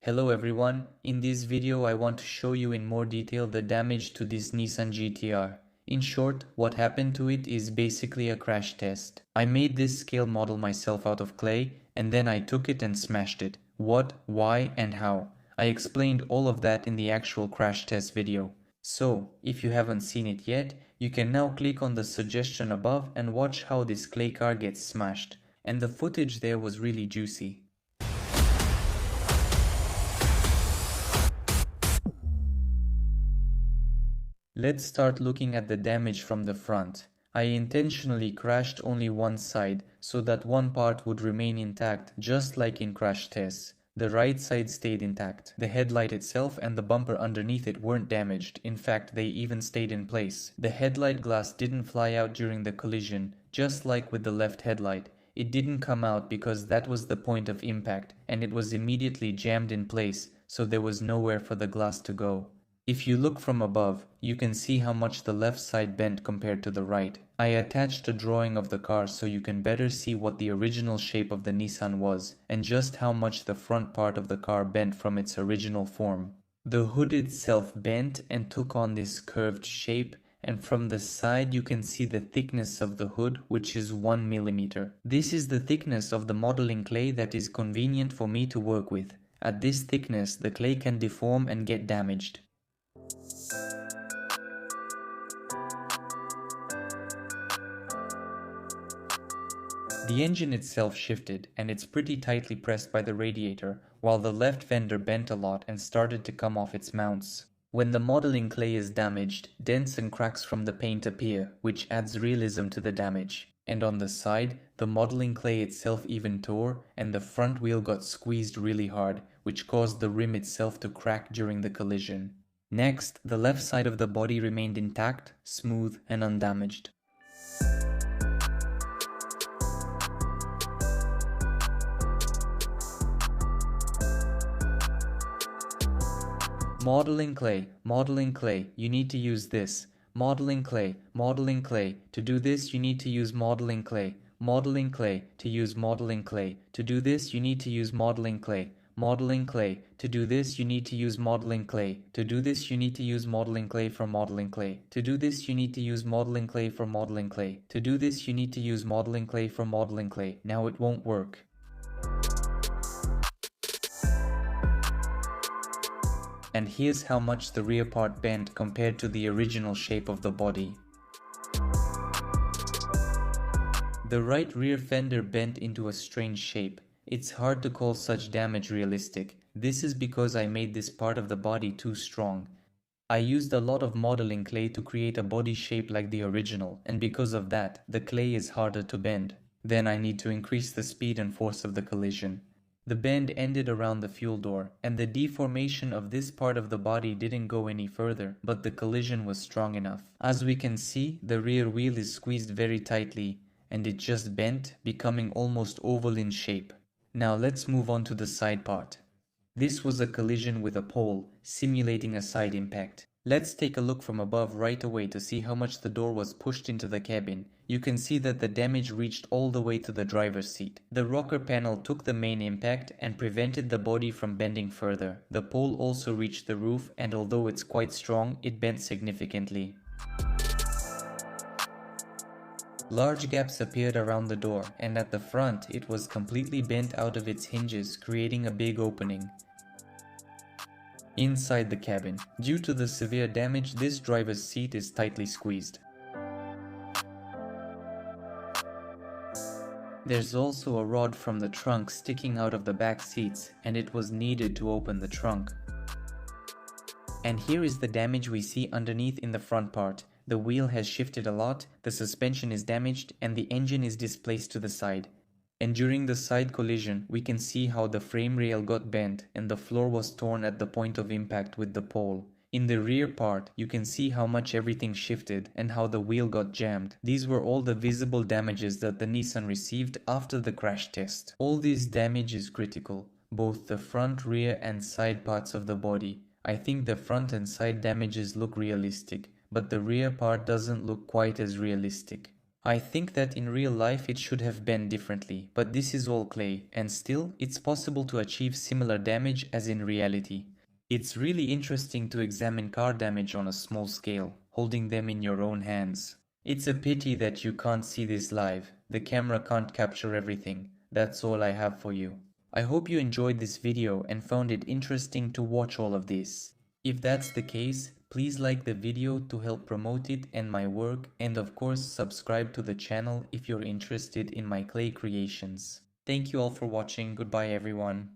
Hello everyone, in this video I want to show you in more detail the damage to this Nissan GTR. In short, what happened to it is basically a crash test. I made this scale model myself out of clay and then I took it and smashed it. What, why and how. I explained all of that in the actual crash test video. So, if you haven't seen it yet, you can now click on the suggestion above and watch how this clay car gets smashed. And the footage there was really juicy. Let's start looking at the damage from the front. I intentionally crashed only one side so that one part would remain intact, just like in crash tests. The right side stayed intact. The headlight itself and the bumper underneath it weren't damaged. In fact, they even stayed in place. The headlight glass didn't fly out during the collision, just like with the left headlight. It didn't come out because that was the point of impact, and it was immediately jammed in place, so there was nowhere for the glass to go. If you look from above, you can see how much the left side bent compared to the right. I attached a drawing of the car so you can better see what the original shape of the Nissan was, and just how much the front part of the car bent from its original form. The hood itself bent and took on this curved shape, and from the side you can see the thickness of the hood, which is 1 millimeter. This is the thickness of the modeling clay that is convenient for me to work with. At this thickness, the clay can deform and get damaged. The engine itself shifted, and it's pretty tightly pressed by the radiator, while the left fender bent a lot and started to come off its mounts. When the modeling clay is damaged, dents and cracks from the paint appear, which adds realism to the damage. And on the side, the modeling clay itself even tore, and the front wheel got squeezed really hard, which caused the rim itself to crack during the collision. Next, the left side of the body remained intact, smooth, and undamaged. Modeling clay, you need to use this. Modeling clay, to do this you need to use modeling clay, to use modeling clay, to do this you need to use modeling clay, to do this you need to use modeling clay, to do this you need to use modeling clay for modeling clay, to do this you need to use modeling clay for modeling clay, to do this you need to use modeling clay for modeling clay. Now it won't work. And here's how much the rear part bent compared to the original shape of the body. The right rear fender bent into a strange shape. It's hard to call such damage realistic. This is because I made this part of the body too strong. I used a lot of modeling clay to create a body shape like the original, and because of that, the clay is harder to bend. Then I need to increase the speed and force of the collision. The bend ended around the fuel door, and the deformation of this part of the body didn't go any further, but the collision was strong enough. As we can see, the rear wheel is squeezed very tightly, and it just bent, becoming almost oval in shape. Now let's move on to the side part. This was a collision with a pole, simulating a side impact. Let's take a look from above right away to see how much the door was pushed into the cabin. You can see that the damage reached all the way to the driver's seat. The rocker panel took the main impact and prevented the body from bending further. The pole also reached the roof, and although it's quite strong, it bent significantly. Large gaps appeared around the door, and at the front it was completely bent out of its hinges, creating a big opening. Inside the cabin, due to the severe damage, this driver's seat is tightly squeezed. There's also a rod from the trunk sticking out of the back seats, and it was needed to open the trunk. And here is the damage we see underneath in the front part. The wheel has shifted a lot, the suspension is damaged, and the engine is displaced to the side. And during the side collision, we can see how the frame rail got bent and the floor was torn at the point of impact with the pole. In the rear part, you can see how much everything shifted and how the wheel got jammed. These were all the visible damages that the Nissan received after the crash test. All this damage is critical, both the front, rear and side parts of the body. I think the front and side damages look realistic, but the rear part doesn't look quite as realistic. I think that in real life it should have been differently, but this is all clay, and still, it's possible to achieve similar damage as in reality. It's really interesting to examine car damage on a small scale, holding them in your own hands. It's a pity that you can't see this live. The camera can't capture everything. That's all I have for you. I hope you enjoyed this video and found it interesting to watch all of this. If that's the case, please like the video to help promote it and my work, and of course subscribe to the channel if you're interested in my clay creations. Thank you all for watching. Goodbye everyone.